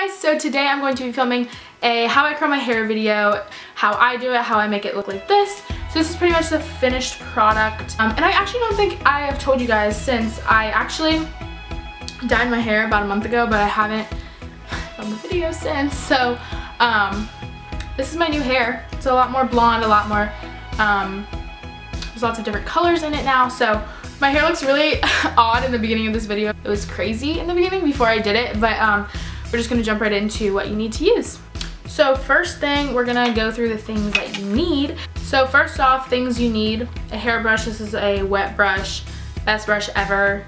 guys, so today I'm going to be filming a how I curl my hair video, how I do it, how I make it look like this. So this is pretty much the finished product. And I actually don't think I have told you guys since I actually dyed my hair about a month ago, but I haven't filmed a video since. So this is my new hair. It's a lot more blonde, a lot more, there's lots of different colors in it now. So my hair looks really odd in the beginning of this video. It was crazy in the beginning before I did it, but we're just gonna jump right into what you need to use. So first thing, we're gonna go through the things that you need. So first off, things you need: a hairbrush. This is a wet brush, best brush ever.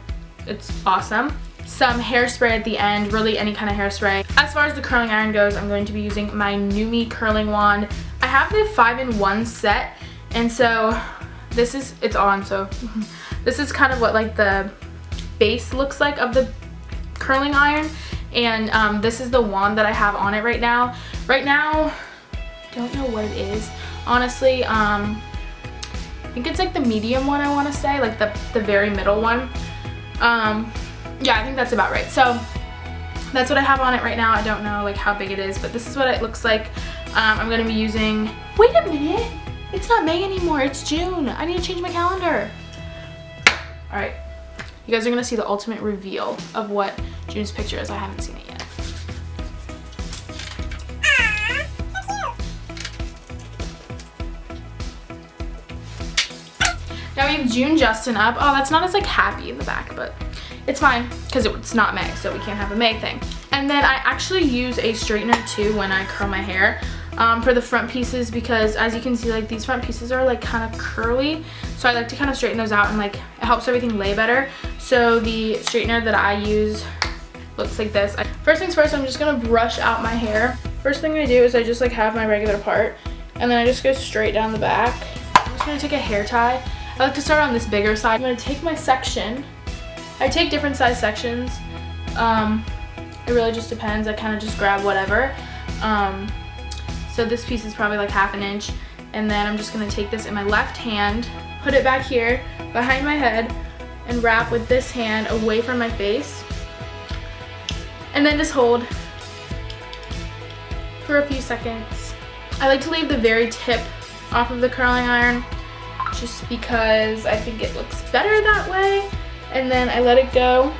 It's awesome. Some hairspray at the end, really any kind of hairspray. As far as the curling iron goes, I'm going to be using my NewMe curling wand. I have the 5-in-1 set, and so it's on, so this is kind of what like the base looks like of the curling iron, and this is the wand that I have on it right now. Right now, don't know what it is, honestly. I think it's like the medium one, I want to say, like the very middle one. Yeah, I think that's about right. So that's what I have on it right now. I don't know like how big it is, but this is what it looks like. I'm going to be using, wait a minute, it's not May anymore, it's June. I need to change my calendar. All right, you guys are going to see the ultimate reveal of what June's picture is. I haven't seen it yet. Now we have June Justin up. Oh, that's not as like happy in the back, but it's fine because it's not May, so we can't have a May thing. And then I actually use a straightener too when I curl my hair for the front pieces, because as you can see, like these front pieces are like kind of curly, so I like to kind of straighten those out, and like it helps everything lay better. So the straightener that I use looks like this. First things first, I'm just gonna brush out my hair. First thing I do is I just like have my regular part, and then I just go straight down the back. I'm just gonna take a hair tie. I like to start on this bigger side. I'm gonna take my section. I take different size sections. It really just depends. I kind of just grab whatever. So this piece is probably like 1/2 inch. And then I'm just gonna take this in my left hand, put it back here behind my head, and wrap with this hand away from my face. And then just hold for a few seconds. I like to leave the very tip off of the curling iron, just because I think it looks better that way. And then I let it go.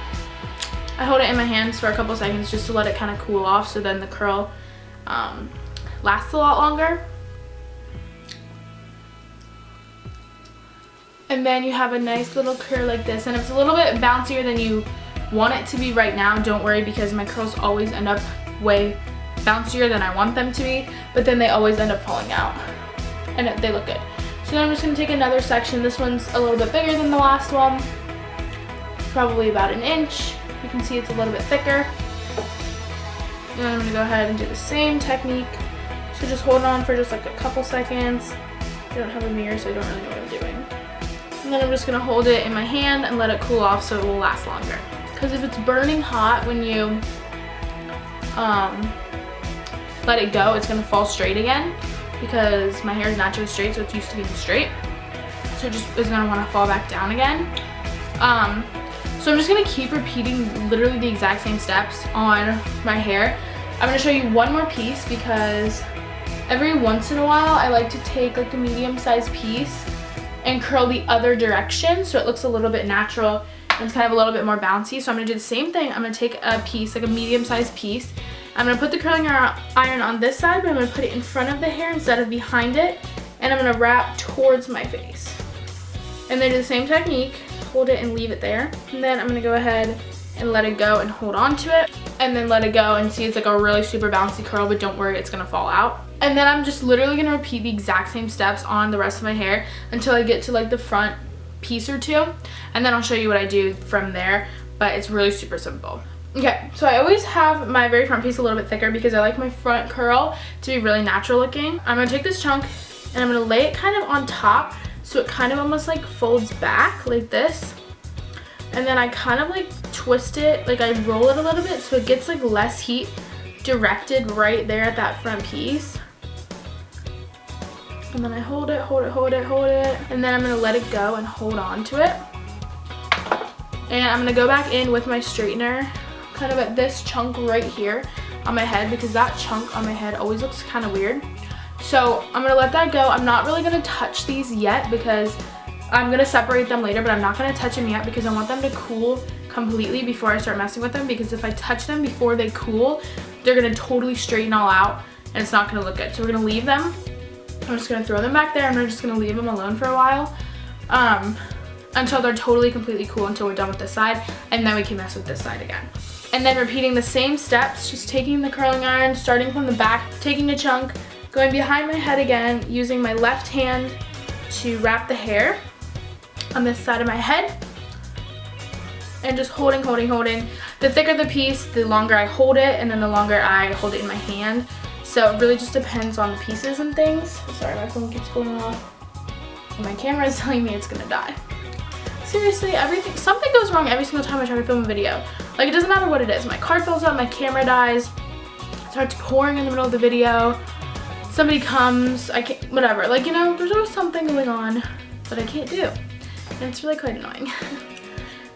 I hold it in my hands for a couple seconds just to let it kind of cool off, so then the curl lasts a lot longer. And then you have a nice little curl like this, and if it's a little bit bouncier than you want it to be right now, don't worry, because my curls always end up way bouncier than I want them to be, but then they always end up falling out and they look good. So then I'm just going to take another section. This one's a little bit bigger than the last one, probably about 1 inch. You can see it's a little bit thicker. And then I'm going to go ahead and do the same technique. So just hold on for just like a couple seconds. I don't have a mirror, so I don't really know what I'm doing. And then I'm just going to hold it in my hand and let it cool off so it will last longer. Because if it's burning hot when you let it go, it's going to fall straight again, because my hair is naturally straight, so it's used to being straight. So it just is going to want to fall back down again. So I'm just going to keep repeating literally the exact same steps on my hair. I'm going to show you one more piece, because every once in a while I like to take like a medium-sized piece and curl the other direction so it looks a little bit natural and it's kind of a little bit more bouncy. So I'm going to do the same thing. I'm going to take a piece, like a medium-sized piece. I'm going to put the curling iron on this side, but I'm going to put it in front of the hair instead of behind it, and I'm going to wrap towards my face. And then do the same technique, hold it and leave it there. And then I'm going to go ahead and let it go and hold on to it, and then let it go, and see it's like a really super bouncy curl, but don't worry, it's going to fall out. And then I'm just literally going to repeat the exact same steps on the rest of my hair until I get to like the front piece or two, and then I'll show you what I do from there, but it's really super simple. Okay, so I always have my very front piece a little bit thicker because I like my front curl to be really natural looking. I'm going to take this chunk and I'm going to lay it kind of on top, so it kind of almost like folds back like this. And then I kind of like twist it, like I roll it a little bit so it gets like less heat directed right there at that front piece. And then I hold it, hold it, hold it, hold it, and then I'm going to let it go and hold on to it. And I'm going to go back in with my straightener kind of at this chunk right here. on my head because that chunk on my head always looks kind of weird. So I'm going to let that go. I'm not really going to touch these yet because I'm going to separate them later, but I'm not going to touch them yet because I want them to cool completely before I start messing with them, because if I touch them before they cool, they're going to totally straighten all out and it's not going to look good. So we're going to leave them. I'm just going to throw them back there and we're just going to leave them alone for a while until they're totally completely cool, until we're done with this side, and then we can mess with this side again. And then repeating the same steps, just taking the curling iron, starting from the back, taking a chunk, going behind my head again, using my left hand to wrap the hair on this side of my head, and just holding. The thicker the piece, the longer I hold it, and then the longer I hold it in my hand. So it really just depends on the pieces and things. Sorry, my phone keeps going off. My camera is telling me it's gonna die. Seriously, something goes wrong every single time I try to film a video. Like, it doesn't matter what it is. My card falls out, my camera dies, it starts pouring in the middle of the video, somebody comes, I can't, whatever. Like, you know, there's always something going on that I can't do. And it's really quite annoying.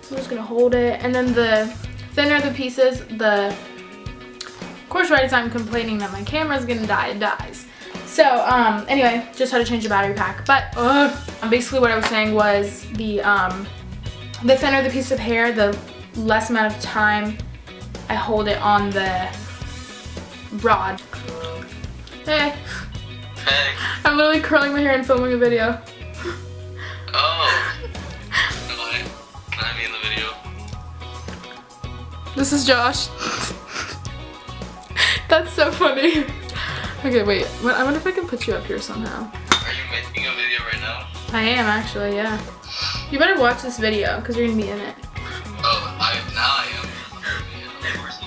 So I'm just gonna hold it, and then the thinner the pieces, of course right as I'm complaining that my camera's gonna die, it dies. So, anyway, just had to change the battery pack. But, basically what I was saying was the thinner the piece of hair, the less amount of time I hold it on the rod. Hey. Hey. I'm literally curling my hair and filming a video. Oh. Can I be in the video? This is Josh. That's so funny. Okay, wait. I wonder if I can put you up here somehow. Are you making a video right now? I am, actually, yeah. You better watch this video, because you're going to be in it. Oh, now I am. Of course.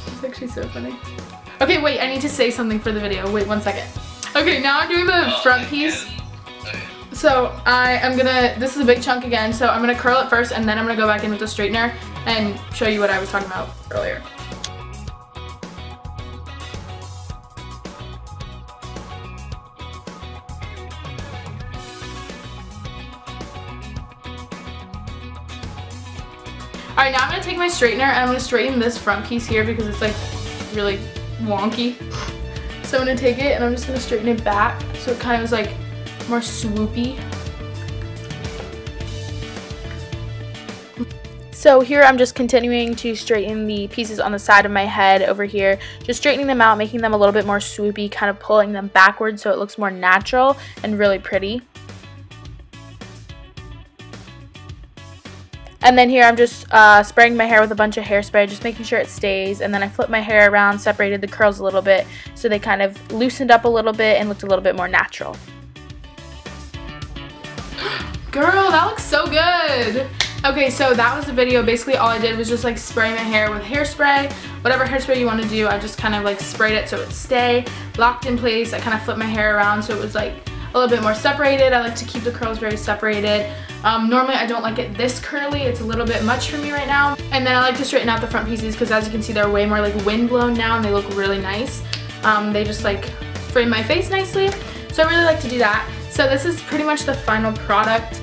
It's actually so funny. Okay, wait, I need to say something for the video. Wait 1 second. Okay, now I'm doing the front piece. Okay. So this is a big chunk again, so I'm gonna curl it first and then I'm gonna go back in with the straightener and show you what I was talking about earlier. Alright, now I'm going to take my straightener and I'm going to straighten this front piece here because it's like really wonky. So I'm going to take it and I'm just going to straighten it back so it kind of is like more swoopy. So here I'm just continuing to straighten the pieces on the side of my head over here. Just straightening them out, making them a little bit more swoopy, kind of pulling them backwards so it looks more natural and really pretty. And then here I'm just spraying my hair with a bunch of hairspray, just making sure it stays. And then I flipped my hair around, separated the curls a little bit, so they kind of loosened up a little bit and looked a little bit more natural. Girl, that looks so good! Okay, so that was the video. Basically all I did was just like spray my hair with hairspray. Whatever hairspray you want to do, I just kind of like sprayed it so it would stay locked in place. I kind of flipped my hair around so it was like a little bit more separated. I like to keep the curls very separated. Normally I don't like it this curly, it's a little bit much for me right now. And then I like to straighten out the front pieces because as you can see they're way more like wind blown now and they look really nice. They just like frame my face nicely. So I really like to do that. So this is pretty much the final product.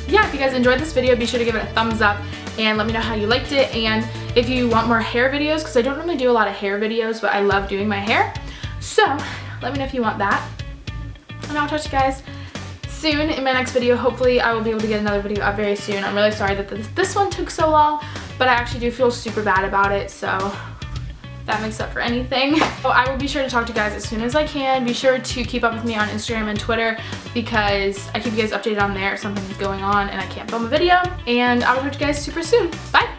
Yeah, if you guys enjoyed this video, be sure to give it a thumbs up and let me know how you liked it. And if you want more hair videos, because I don't normally do a lot of hair videos, but I love doing my hair. So let me know if you want that. And I'll talk to you guys soon in my next video. Hopefully I will be able to get another video up very soon. I'm really sorry that this one took so long, but I actually do feel super bad about it, so that makes up for anything. So I will be sure to talk to you guys as soon as I can. Be sure to keep up with me on Instagram and Twitter because I keep you guys updated on there if something is going on and I can't film a video. And I will talk to you guys super soon. Bye!